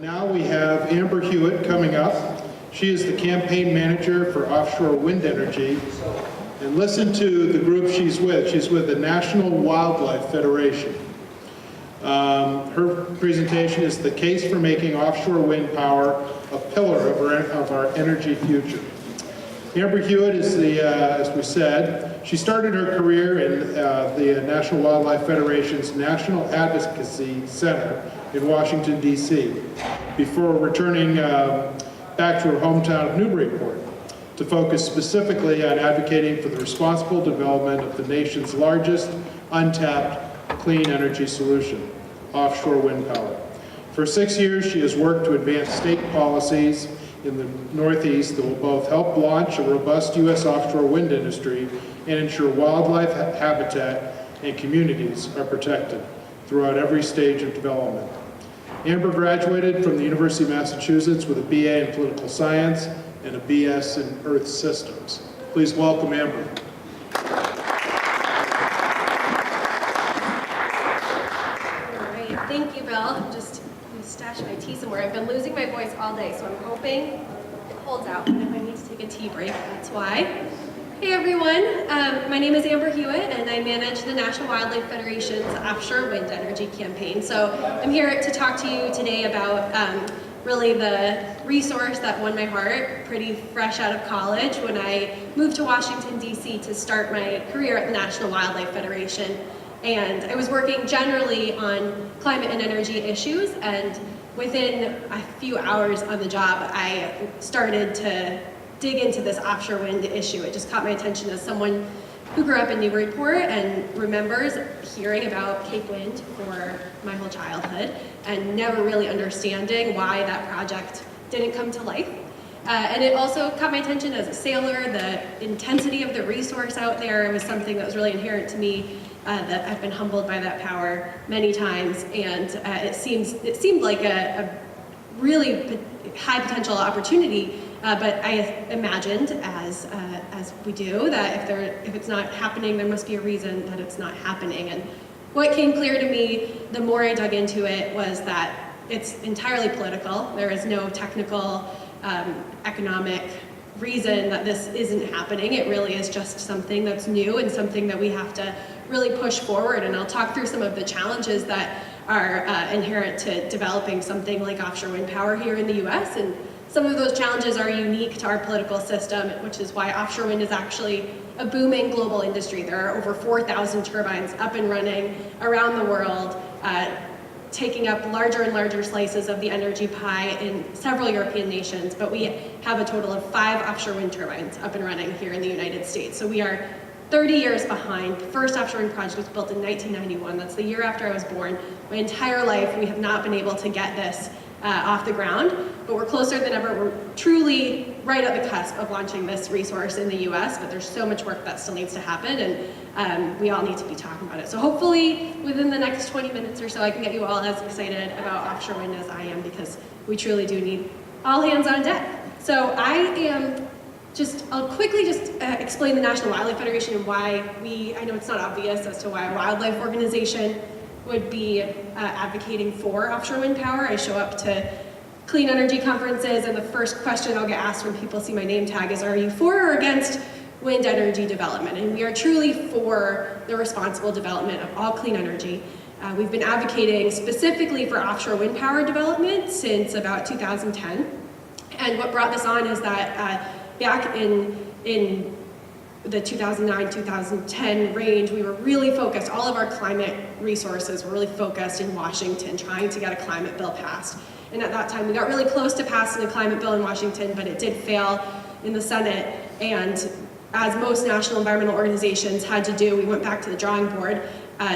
Now we have Amber Hewitt coming up. She is the campaign manager for offshore wind energy. And listen to the group she's with. She's with the National Wildlife Federation. Her presentation is the case for making offshore wind power a pillar of our energy future. Amber Hewitt is as we said, she started her career in the National Wildlife Federation's National Advocacy Center in Washington, D.C., before returning back to her hometown of Newburyport to focus specifically on advocating for the responsible development of the nation's largest untapped clean energy solution, offshore wind power. For 6 years, she has worked to advance state policies in the Northeast that will both help launch a robust U.S. offshore wind industry and ensure wildlife habitat and communities are protected throughout every stage of development. Amber graduated from the University of Massachusetts with a BA in political science and a BS in earth systems. Please welcome Amber. All right, thank you, Bill. I'm just going to stash my tea somewhere. I've been losing my voice all day, so I'm hoping it holds out. And if I need to take a tea break, that's why. Hey everyone, my name is Amber Hewitt and I manage the National Wildlife Federation's offshore wind energy campaign. So I'm here to talk to you today about really the resource that won my heart pretty fresh out of college when I moved to Washington, D.C. to start my career at the National Wildlife Federation. And I was working generally on climate and energy issues, and within a few hours on the job, I started to dig into this offshore wind issue. It just caught my attention as someone who grew up in Newburyport and remembers hearing about Cape Wind for my whole childhood and never really understanding why that project didn't come to life. And it also caught my attention as a sailor. The intensity of the resource out there was something that was really inherent to me, that I've been humbled by that power many times, and it seemed like a really high potential opportunity. But I imagined, as we do, that if it's not happening, there must be a reason that it's not happening. And what came clear to me the more I dug into it was that it's entirely political. There is no technical, economic reason that this isn't happening. It really is just something that's new and something that we have to really push forward. And I'll talk through some of the challenges that are inherent to developing something like offshore wind power here in the U.S. And some of those challenges are unique to our political system, which is why offshore wind is actually a booming global industry. There are over 4,000 turbines up and running around the world, taking up larger and larger slices of the energy pie in several European nations, but we have a total of 5 offshore wind turbines up and running here in the United States. So we are 30 years behind. The first offshore wind project was built in 1991. That's the year after I was born. My entire life, we have not been able to get this off the ground, but we're closer than ever. We're truly right at the cusp of launching this resource in the US, but there's so much work that still needs to happen, and we all need to be talking about it. So hopefully within the next 20 minutes or so, I can get you all as excited about offshore wind as I am, because we truly do need all hands on deck. So I'll quickly explain the National Wildlife Federation and why I know it's not obvious as to why a wildlife organization would be advocating for offshore wind power. I show up to clean energy conferences, and the first question I'll get asked when people see my name tag is, are you for or against wind energy development? And we are truly for the responsible development of all clean energy. We've been advocating specifically for offshore wind power development since about 2010. And what brought this on is that back in the 2009-2010 range, we were really focused, all of our climate resources were really focused in Washington, trying to get a climate bill passed. And at that time, we got really close to passing a climate bill in Washington, but it did fail in the Senate. And as most national environmental organizations had to do, we went back to the drawing board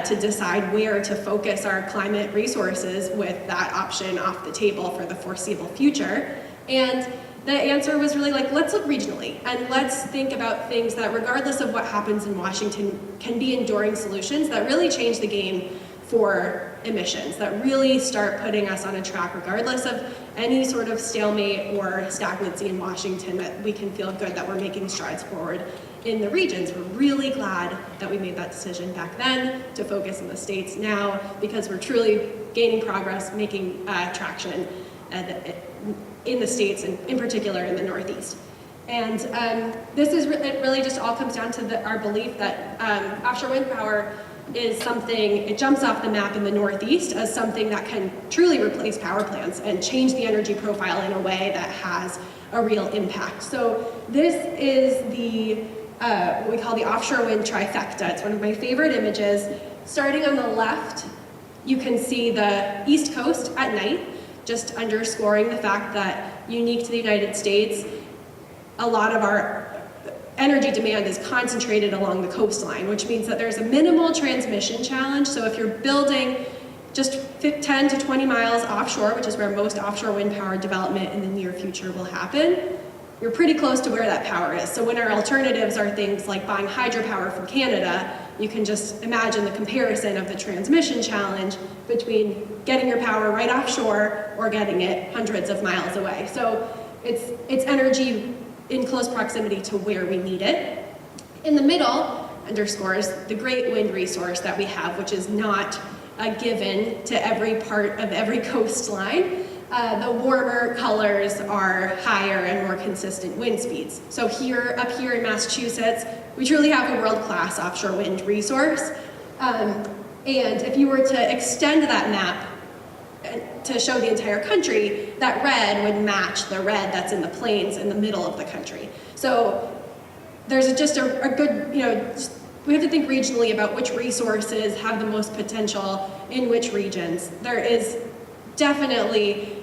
to decide where to focus our climate resources with that option off the table for the foreseeable future. And the answer was really like, let's look regionally, and let's think about things that, regardless of what happens in Washington, can be enduring solutions that really change the game for emissions, that really start putting us on a track, regardless of any sort of stalemate or stagnancy in Washington, that we can feel good that we're making strides forward in the regions. We're really glad that we made that decision back then to focus on the states now, because we're truly gaining progress, making traction. in the States, and in particular in the Northeast. And this is it really just all comes down to our belief that offshore wind power is something, it jumps off the map in the Northeast as something that can truly replace power plants and change the energy profile in a way that has a real impact. So this is the, what we call the offshore wind trifecta. It's one of my favorite images. Starting on the left, you can see the East Coast at night, just underscoring the fact that unique to the United States, a lot of our energy demand is concentrated along the coastline, which means that there's a minimal transmission challenge. So if you're building just 10 to 20 miles offshore, which is where most offshore wind power development in the near future will happen, you're pretty close to where that power is. So when our alternatives are things like buying hydropower from Canada, you can just imagine the comparison of the transmission challenge between getting your power right offshore or getting it hundreds of miles away. So it's energy in close proximity to where we need it. In the middle underscores the great wind resource that we have, which is not a given to every part of every coastline. The warmer colors are higher and more consistent wind speeds. So up here in Massachusetts, we truly have a world-class offshore wind resource. And if you were to extend that map to show the entire country, that red would match the red that's in the plains in the middle of the country. So there's just a good, we have to think regionally about which resources have the most potential in which regions. There is definitely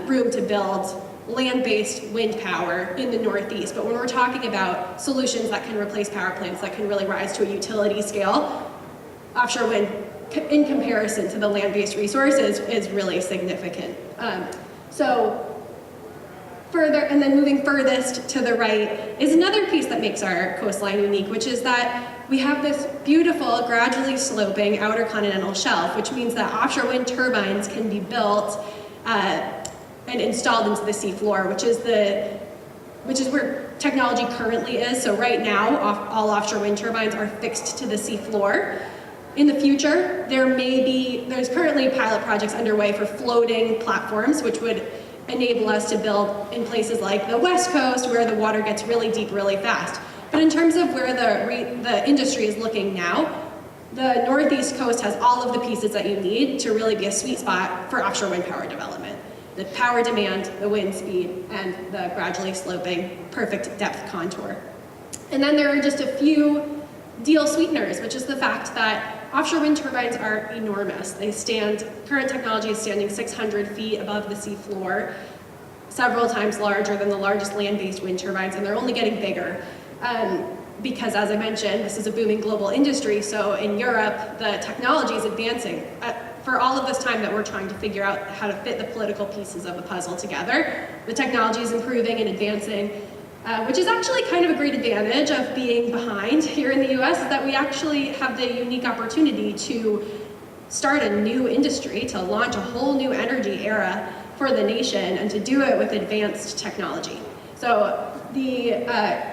room to build land-based wind power in the Northeast, but when we're talking about solutions that can replace power plants, that can really rise to a utility scale, offshore wind in comparison to the land-based resources is really significant. And then moving furthest to the right is another piece that makes our coastline unique, which is that we have this beautiful, gradually sloping outer continental shelf, which means that offshore wind turbines can be built and installed into the seafloor, which is where technology currently is. So right now, all offshore wind turbines are fixed to the seafloor. In the future, there's currently pilot projects underway for floating platforms, which would enable us to build in places like the West Coast, where the water gets really deep really fast. But in terms of where the industry is looking now, the Northeast coast has all of the pieces that you need to really be a sweet spot for offshore wind power development. The power demand, the wind speed, and the gradually sloping, perfect depth contour. And then there are just a few deal sweeteners, which is the fact that offshore wind turbines are enormous. Current technology is standing 600 feet above the seafloor, several times larger than the largest land-based wind turbines, and they're only getting bigger. Because as I mentioned, this is a booming global industry, so in Europe, the technology is advancing. For all of this time that we're trying to figure out how to fit the political pieces of the puzzle together, the technology is improving and advancing, which is actually kind of a great advantage of being behind here in the US, is that we actually have the unique opportunity to start a new industry, to launch a whole new energy era for the nation, and to do it with advanced technology. So the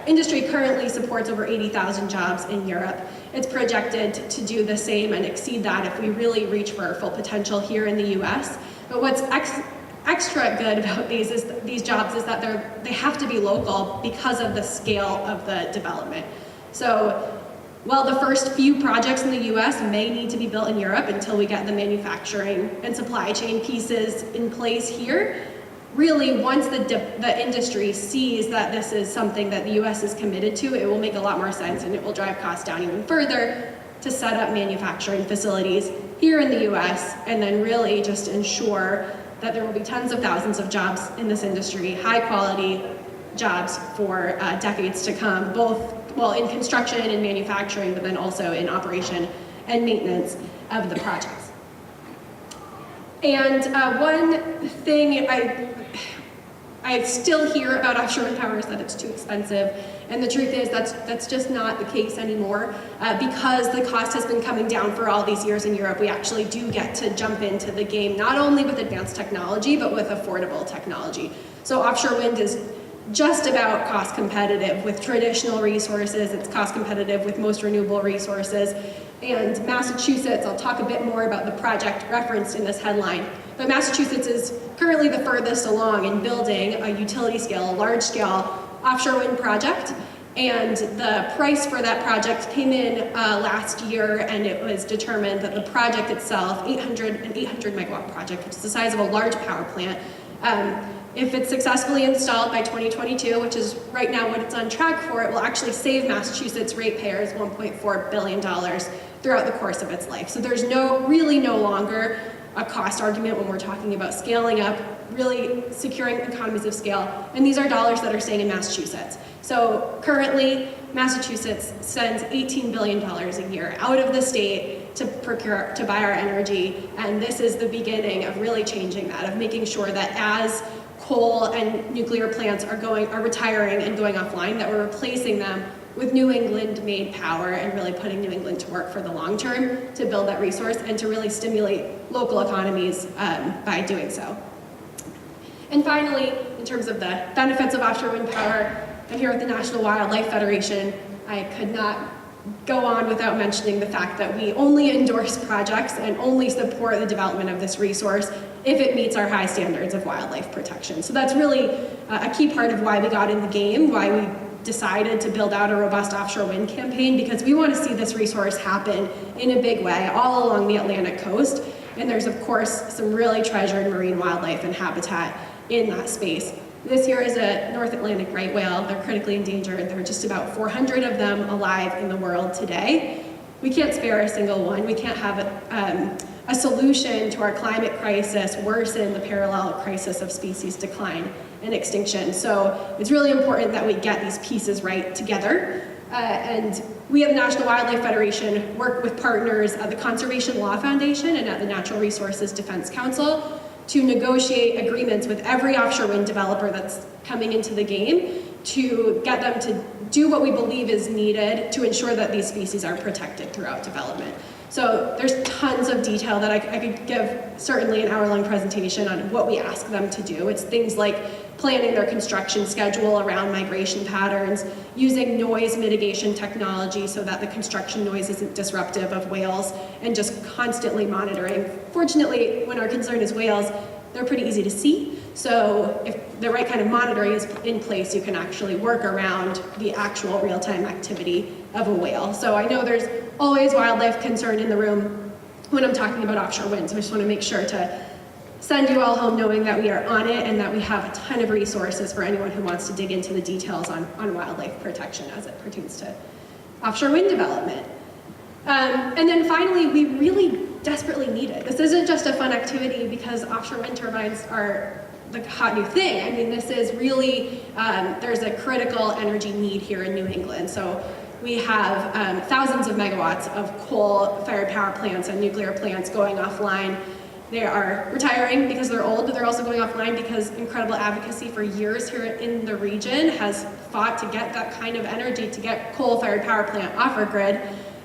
industry currently supports over 80,000 jobs in Europe. It's projected to do the same and exceed that if we really reach for our full potential here in the US. But what's extra good about these jobs is that they have to be local because of the scale of the development. So while the first few projects in the US may need to be built in Europe until we get the manufacturing and supply chain pieces in place here, really once the industry sees that this is something that the US is committed to, it will make a lot more sense, and it will drive costs down even further to set up manufacturing facilities here in the US, and then really just ensure that there will be tens of thousands of jobs in this industry, high quality jobs for decades to come, both in construction and manufacturing, but then also in operation and maintenance of the projects. And one thing I still hear about offshore wind power is that it's too expensive, and the truth is that's just not the case anymore. Because the cost has been coming down for all these years in Europe, we actually do get to jump into the game, not only with advanced technology, but with affordable technology. So offshore wind is just about cost competitive with traditional resources. It's cost competitive with most renewable resources. And Massachusetts, I'll talk a bit more about the project referenced in this headline, but Massachusetts is currently the furthest along in building a utility scale, a large scale offshore wind project. And the price for that project came in last year, and it was determined that the project itself, an 800 megawatt project, which is the size of a large power plant, if it's successfully installed by 2022, which is right now what it's on track for, it will actually save Massachusetts ratepayers $1.4 billion throughout the course of its life. So there's really no longer a cost argument when we're talking about scaling up, really securing economies of scale. And these are dollars that are staying in Massachusetts. So currently, Massachusetts sends $18 billion a year out of the state to buy our energy. And this is the beginning of really changing that, of making sure that as coal and nuclear plants are retiring and going offline, that we're replacing them with New England-made power and really putting New England to work for the long term to build that resource and to really stimulate local economies by doing so. And finally, in terms of the benefits of offshore wind power, I'm here at the National Wildlife Federation. I could not go on without mentioning the fact that we only endorse projects and only support the development of this resource if it meets our high standards of wildlife protection. So that's really a key part of why we got in the game, why we decided to build out a robust offshore wind campaign, because we want to see this resource happen in a big way all along the Atlantic coast. And there's, of course, some really treasured marine wildlife and habitat in that space. This here is a North Atlantic right whale. They're critically endangered. There are just about 400 of them alive in the world today. We can't spare a single one. We can't have a solution to our climate crisis worsen the parallel crisis of species decline and extinction. So it's really important that we get these pieces right together. And we at the National Wildlife Federation work with partners at the Conservation Law Foundation and at the Natural Resources Defense Council to negotiate agreements with every offshore wind developer that's coming into the game to get them to do what we believe is needed to ensure that these species are protected throughout development. So there's tons of detail that I could give certainly an hour-long presentation on what we ask them to do. It's things like planning their construction schedule around migration patterns, using noise mitigation technology so that the construction noise isn't disruptive of whales, and just constantly monitoring. Fortunately, when our concern is whales, they're pretty easy to see. So if the right kind of monitoring is in place, you can actually work around the actual real-time activity of a whale. So I know there's always wildlife concern in the room when I'm talking about offshore wind, so I just want to make sure to send you all home knowing that we are on it and that we have a ton of resources for anyone who wants to dig into the details on wildlife protection as it pertains to offshore wind development. And then finally, we really desperately need it. This isn't just a fun activity because offshore wind turbines are the hot new thing. I mean, this is really, there's a critical energy need here in New England. So we have thousands of megawatts of coal-fired power plants and nuclear plants going offline. They are retiring because they're old, but they're also going offline because incredible advocacy for years here in the region has fought to get that kind of energy, to get coal-fired power plant off our grid.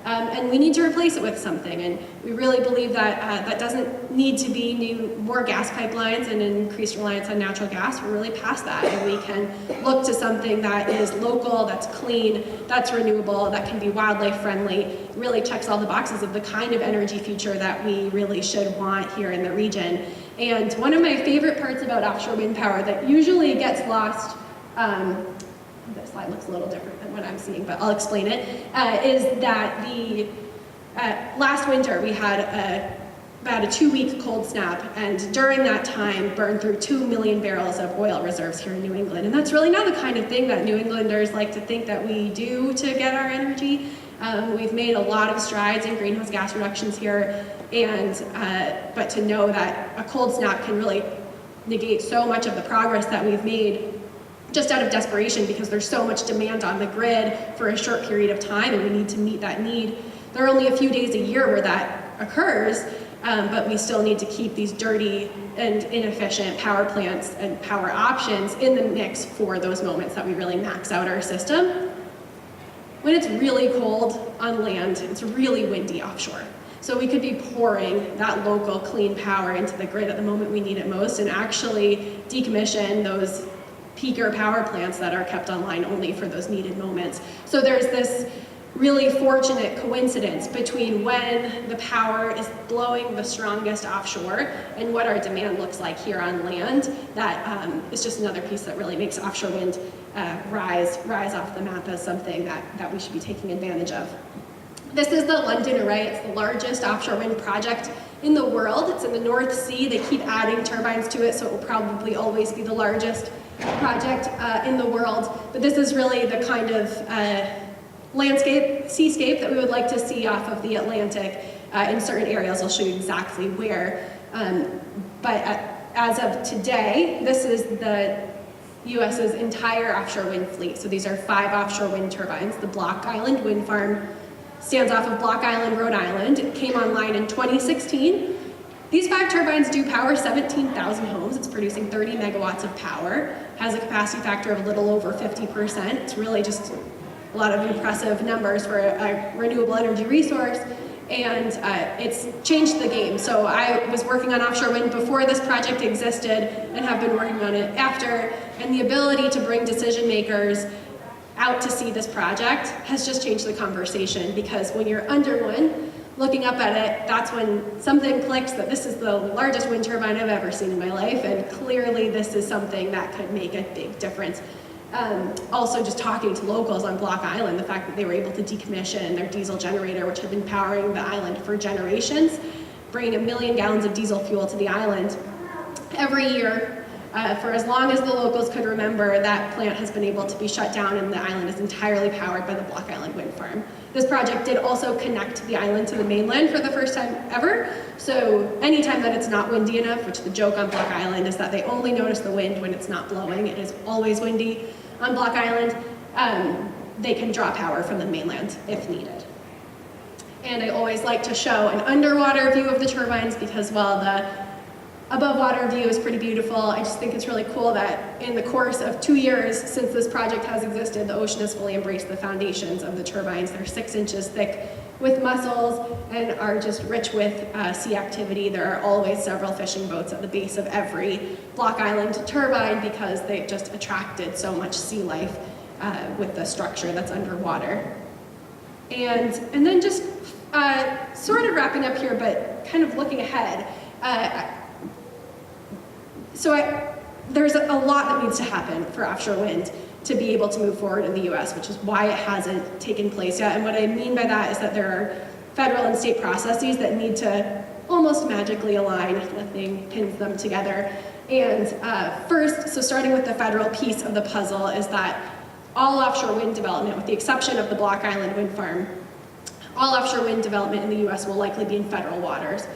And we need to replace it with something. And we really believe that that doesn't need to be more gas pipelines and increased reliance on natural gas. We're really past that. And we can look to something that is local, that's clean, that's renewable, that can be wildlife friendly, really checks all the boxes of the kind of energy future that we really should want here in the region. And one of my favorite parts about offshore wind power that usually gets lost, this slide looks a little different than what I'm seeing, but I'll explain it, is that the last winter we had about a 2-week cold snap, and during that time burned through 2 million barrels of oil reserves here in New England. And that's really not the kind of thing that New Englanders like to think that we do to get our energy. We've made a lot of strides in greenhouse gas reductions here, and but to know that a cold snap can really negate so much of the progress that we've made just out of desperation because there's so much demand on the grid for a short period of time and we need to meet that need. There are only a few days a year where that occurs, but we still need to keep these dirty and inefficient power plants and power options in the mix for those moments that we really max out our system. When it's really cold on land, it's really windy offshore. So we could be pouring that local clean power into the grid at the moment we need it most and actually decommission those peaker power plants that are kept online only for those needed moments. So there's this really fortunate coincidence between when the power is blowing the strongest offshore and what our demand looks like here on land. That is just another piece that really makes offshore wind rise off the map as something that we should be taking advantage of. This is the London Array. It's the largest offshore wind project in the world. It's in the North Sea. They keep adding turbines to it, so it will probably always be the largest project in the world. But this is really the kind of seascape that we would like to see off of the Atlantic in certain areas. I'll show you exactly where. As of today, this is the US's entire offshore wind fleet. So these are 5 offshore wind turbines. The Block Island Wind Farm stands off of Block Island, Rhode Island. It came online in 2016. These 5 turbines do power 17,000 homes. It's producing 30 megawatts of power, has a capacity factor of a little over 50%. It's really just a lot of impressive numbers for a renewable energy resource, and it's changed the game. So I was working on offshore wind before this project existed and have been working on it after, and the ability to bring decision makers out to see this project has just changed the conversation, because when you're under one, looking up at it, that's when something clicks that this is the largest wind turbine I've ever seen in my life, and clearly this is something that could make a big difference. Also just talking to locals on Block Island, the fact that they were able to decommission their diesel generator, which had been powering the island for generations, bringing 1 million gallons of diesel fuel to the island every year. For as long as the locals could remember, that plant has been able to be shut down, and the island is entirely powered by the Block Island Wind Farm. This project did also connect the island to the mainland for the first time ever. So anytime that it's not windy enough, which the joke on Block Island is that they only notice the wind when it's not blowing. It is always windy on Block Island. They can draw power from the mainland if needed. And I always like to show an underwater view of the turbines because while the above water view is pretty beautiful, I just think it's really cool that in the course of 2 years since this project has existed, the ocean has fully embraced the foundations of the turbines. They're 6 inches thick with mussels and are just rich with sea activity. There are always several fishing boats at the base of every Block Island turbine because they've just attracted so much sea life with the structure that's underwater. And then just sort of wrapping up here, but kind of looking ahead. There's a lot that needs to happen for offshore wind to be able to move forward in the US, which is why it hasn't taken place yet. And what I mean by that is that there are federal and state processes that need to almost magically align. Nothing pins them together. And first, so starting with the federal piece of the puzzle, is that all offshore wind development, with the exception of the Block Island Wind Farm, all offshore wind development in the US will likely be in federal waters.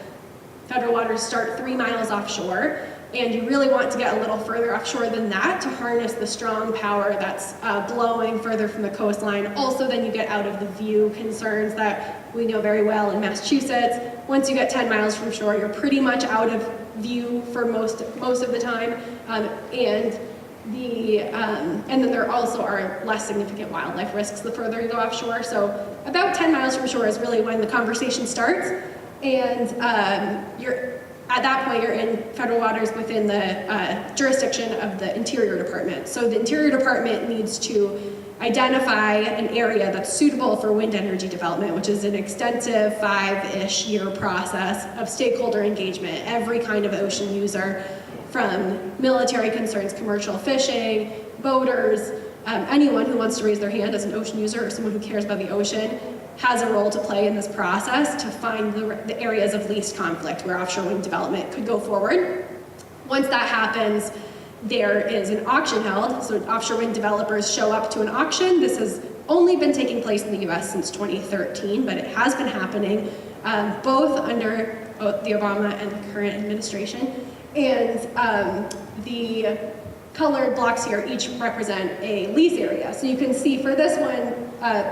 Federal waters start 3 miles offshore, and you really want to get a little further offshore than that to harness the strong power that's blowing further from the coastline. Also, then you get out of the view concerns that we know very well in Massachusetts. Once you get 10 miles from shore, you're pretty much out of view for most of the time. And then there also are less significant wildlife risks the further you go offshore. So about 10 miles from shore is really when the conversation starts. And at that point, you're in federal waters within the jurisdiction of the Interior Department. So the Interior Department needs to identify an area that's suitable for wind energy development, which is an extensive 5-ish year process of stakeholder engagement. Every kind of ocean user, from military concerns, commercial fishing, boaters, anyone who wants to raise their hand as an ocean user or someone who cares about the ocean, has a role to play in this process to find the areas of least conflict where offshore wind development could go forward. Once that happens, there is an auction held, so offshore wind developers show up to an auction. This has only been taking place in the US since 2013, but it has been happening both under the Obama and the current administration. And the colored blocks here each represent a lease area. So you can see for this one, I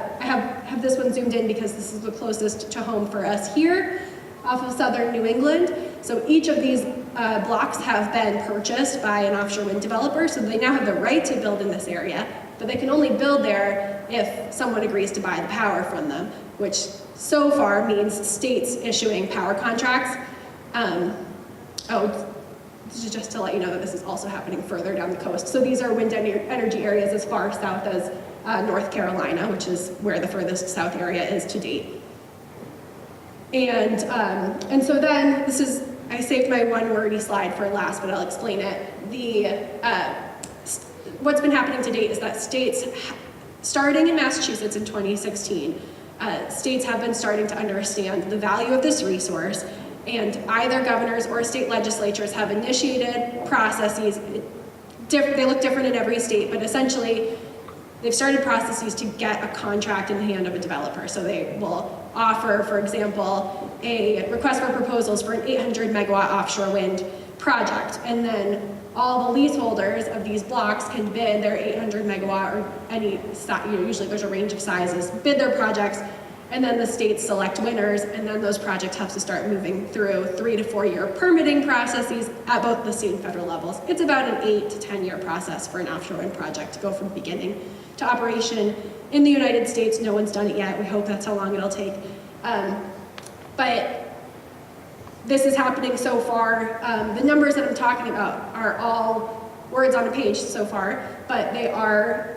have this one zoomed in because this is the closest to home for us here off of southern New England. So each of these blocks have been purchased by an offshore wind developer, so they now have the right to build in this area, but they can only build there if someone agrees to buy the power from them, which so far means states issuing power contracts. This is just to let you know that this is also happening further down the coast. So these are wind energy areas as far south as North Carolina, which is where the furthest south area is to date. And so then, I saved my one wordy slide for last, but I'll explain it. What's been happening to date is that states, starting in Massachusetts in 2016, states have been starting to understand the value of this resource, and either governors or state legislatures have initiated processes. They look different in every state, but essentially they've started processes to get a contract in the hand of a developer. So they will offer, for example, a request for proposals for an 800 megawatt offshore wind project, and then all the leaseholders of these blocks can bid their 800 megawatt or any, usually there's a range of sizes, bid their projects, and then the states select winners, and then those projects have to start moving through 3 to 4 year permitting processes at both the state and federal levels. It's about an 8 to 10 year process for an offshore wind project to go from beginning to operation. In the United States, no one's done it yet. We hope that's how long it'll take. But this is happening so far. The numbers that I'm talking about are all words on a page so far, but they are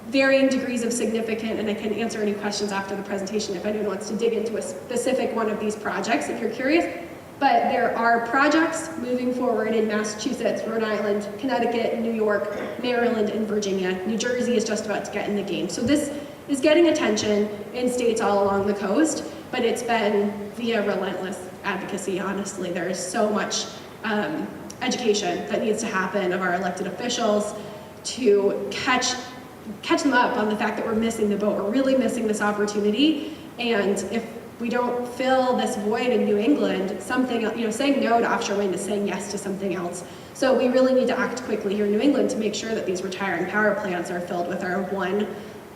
varying degrees of significant, and I can answer any questions after the presentation if anyone wants to dig into a specific one of these projects, if you're curious. But there are projects moving forward in Massachusetts, Rhode Island, Connecticut, New York, Maryland, and Virginia. New Jersey is just about to get in the game. So this is getting attention in states all along the coast, but it's been via relentless advocacy, honestly. There is so much education that needs to happen of our elected officials to catch them up on the fact that we're missing the boat. We're really missing this opportunity, and if we don't fill this void in New England, something, saying no to offshore wind is saying yes to something else. So we really need to act quickly here in New England to make sure that these retiring power plants are filled with our one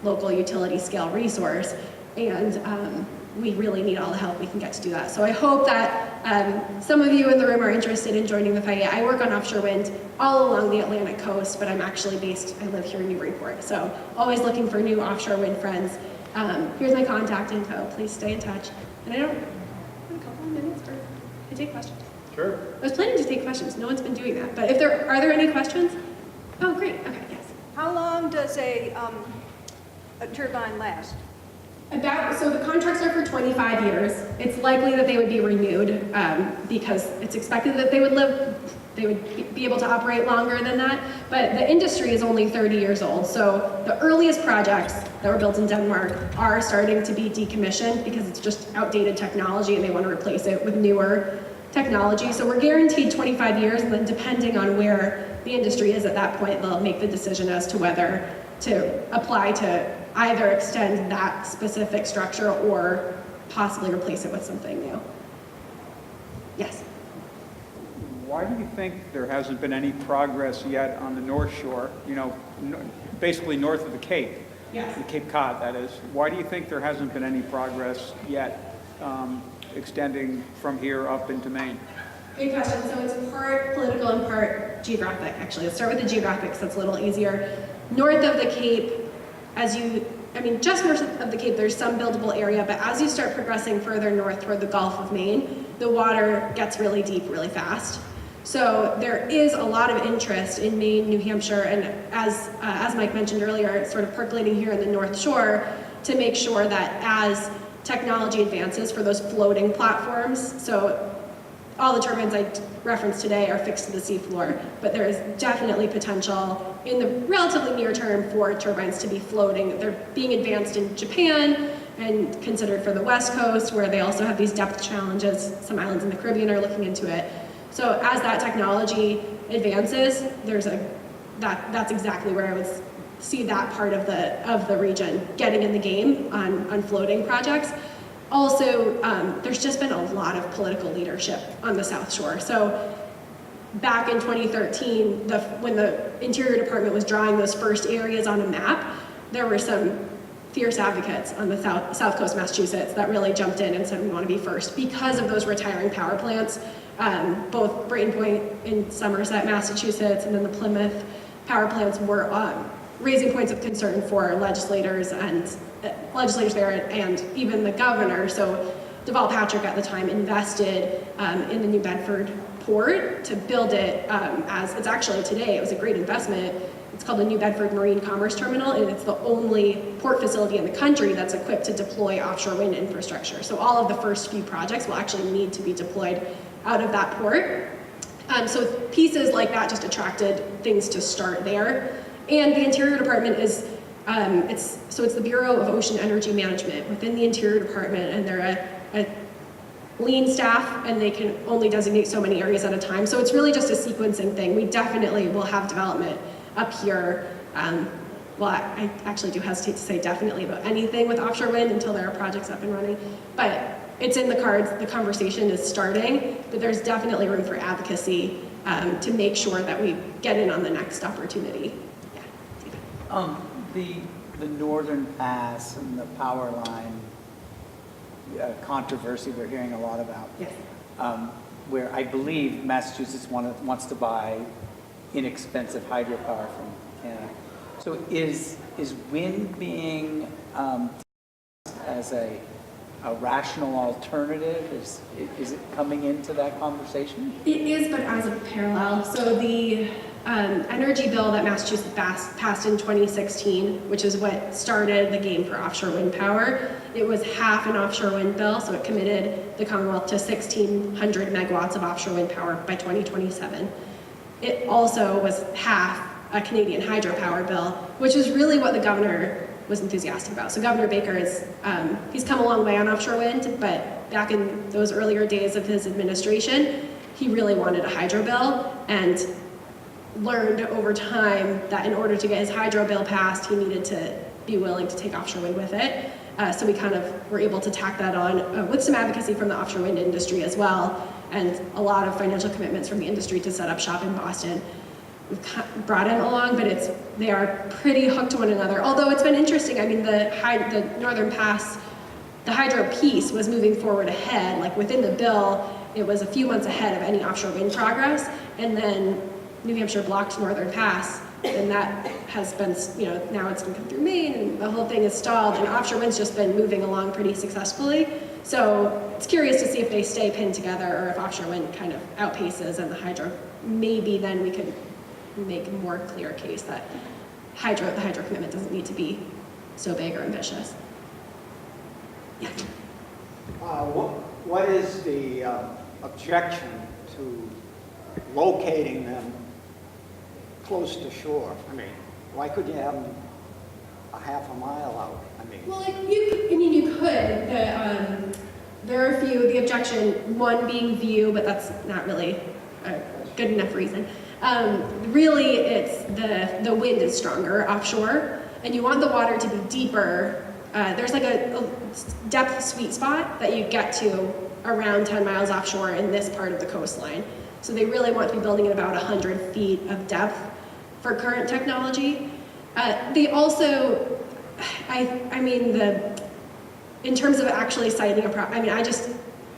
local utility scale resource, and we really need all the help we can get to do that. So I hope that some of you in the room are interested in joining the fight. I work on offshore wind all along the Atlantic coast, but I'm actually I live here in Newburyport. So always looking for new offshore wind friends. Here's my contact info. Please stay in touch. And I don't have a couple of minutes to take questions. Sure. I was planning to take questions. No one's been doing that. But are there any questions? Oh, great. Okay, yes. How long does a turbine last? So the contracts are for 25 years. It's likely that they would be renewed because it's expected that they would be able to operate longer than that. But the industry is only 30 years old. So the earliest projects that were built in Denmark are starting to be decommissioned because it's just outdated technology and they want to replace it with newer technology. So we're guaranteed 25 years, and then depending on where the industry is at that point, they'll make the decision as to whether to apply to either extend that specific structure or possibly replace it with something new. Yes? Why do you think there hasn't been any progress yet on the North Shore, basically north of the Cape? Yes. The Cape Cod, that is. Why do you think there hasn't been any progress yet extending from here up into Maine? Good question. So it's part political and part geographic, actually. Let's start with the geographic, because that's a little easier. North of the Cape, just north of the Cape, there's some buildable area, but as you start progressing further north toward the Gulf of Maine, the water gets really deep really fast. So there is a lot of interest in Maine, New Hampshire, and as Mike mentioned earlier, it's sort of percolating here in the North Shore to make sure that as technology advances for those floating platforms, so all the turbines I referenced today are fixed to the seafloor, but there is definitely potential in the relatively near term for turbines to be floating. They're being advanced in Japan and considered for the West Coast, where they also have these depth challenges. Some islands in the Caribbean are looking into it. So as that technology advances, that's exactly where I would see that part of the region getting in the game on floating projects. Also, there's just been a lot of political leadership on the South Shore. So back in 2013, when the Interior Department was drawing those first areas on a map, there were some fierce advocates on the south coast of Massachusetts that really jumped in and said we want to be first because of those retiring power plants. Both Brayton Point in Somerset, Massachusetts, and then the Plymouth power plants were raising points of concern for legislators there and even the governor. So Deval Patrick at the time invested in the New Bedford port to build it as it's actually today. It was a great investment. it's called the New Bedford Marine Commerce Terminal, and it's the only port facility in the country that's equipped to deploy offshore wind infrastructure. So all of the first few projects will actually need to be deployed out of that port. So pieces like that just attracted things to start there. And the Interior Department is, it's the Bureau of Ocean Energy Management within the Interior Department, and they're a lean staff, and they can only designate so many areas at a time. So it's really just a sequencing thing. We definitely will have development up here. Well, I actually do hesitate to say definitely about anything with offshore wind until there are projects up and running, but it's in the cards. The conversation is starting, but there's definitely room for advocacy to make sure that we get in on the next opportunity. Yeah. The Northern Pass and the power line controversy we're hearing a lot about. Yes. Where I believe Massachusetts wants to buy inexpensive hydropower from Canada. So is wind being as a rational alternative? Is it coming into that conversation? It is, but as a parallel. So the energy bill that Massachusetts passed in 2016, which is what started the game for offshore wind power, it was half an offshore wind bill, so it committed the Commonwealth to 1,600 megawatts of offshore wind power by 2027. It also was half a Canadian hydropower bill, which is really what the governor was enthusiastic about. So Governor Baker is, he's come a long way on offshore wind, but back in those earlier days of his administration, he really wanted a hydro bill and learned over time that in order to get his hydro bill passed, he needed to be willing to take offshore wind with it. So we kind of were able to tack that on with some advocacy from the offshore wind industry as well, and a lot of financial commitments from the industry to set up shop in Boston. We've brought him along, but they are pretty hooked to one another. Although it's been interesting, I mean, the Northern Pass, the hydro piece was moving forward ahead. Like within the bill, it was a few months ahead of any offshore wind progress, and then New Hampshire blocked Northern Pass, and that has been, now it's going to come through Maine, and the whole thing is stalled, and offshore wind's just been moving along pretty successfully. So it's curious to see if they stay pinned together, or if offshore wind kind of outpaces and the hydro, maybe then we could make a more clear case that the hydro commitment doesn't need to be so big or ambitious. Yeah. What is the objection to locating them close to shore? I mean, why could you have them a half a mile out? I mean, Well, you could. There are a few. The objection, one being view, but that's not really a good enough reason. Really, it's the wind is stronger offshore, and you want the water to be deeper. There's like a depth sweet spot that you get to around 10 miles offshore in this part of the coastline. So they really want to be building at about 100 feet of depth for current technology. They also, in terms of actually siting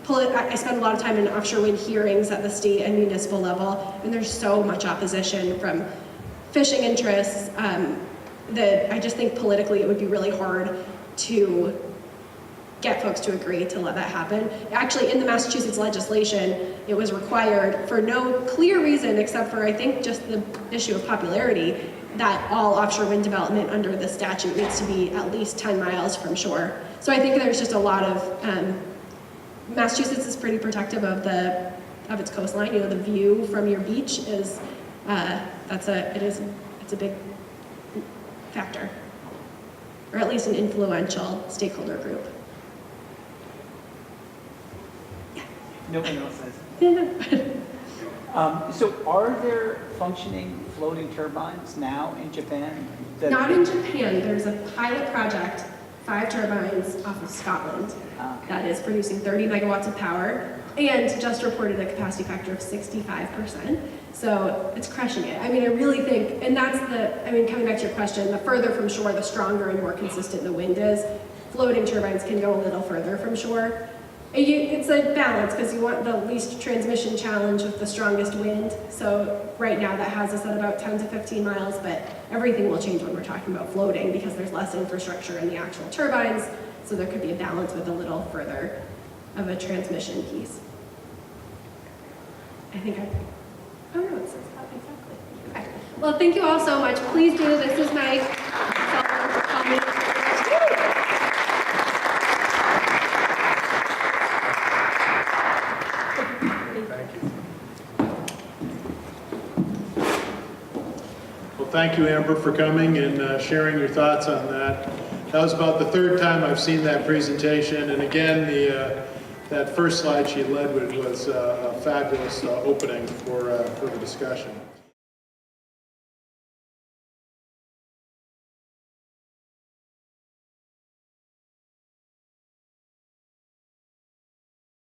I spend a lot of time in offshore wind hearings at the state and municipal level, and there's so much opposition from fishing interests that I just think politically it would be really hard to get folks to agree to let that happen. Actually, in the Massachusetts legislation, it was required for no clear reason except for, I think, just the issue of popularity, that all offshore wind development under the statute needs to be at least 10 miles from shore. So I think there's just a lot of, Massachusetts is pretty protective of its coastline. The view from your beach is, it's a big factor, or at least an influential stakeholder group. No one else has. So are there functioning floating turbines now in Japan? Not in Japan. There's a pilot project, 5 turbines off of Scotland, that is producing 30 megawatts of power, and just reported a capacity factor of 65%. So it's crushing it. I really think, and that's coming back to your question, the further from shore, the stronger and more consistent the wind is. Floating turbines can go a little further from shore. It's a balance, because you want the least transmission challenge with the strongest wind. So right now that has us at about 10 to 15 miles, but everything will change when we're talking about floating, because there's less infrastructure in the actual turbines. So there could be a balance with a little further of a transmission piece. I think Oh, no, it says that exactly. Okay. Well, thank you all so much. Please do. This is my cell phone to call me. Thank you. Well, thank you, Amber, for coming and sharing your thoughts on that. That was about the third time I've seen that presentation, and again, that first slide she led with was a fabulous opening for the discussion.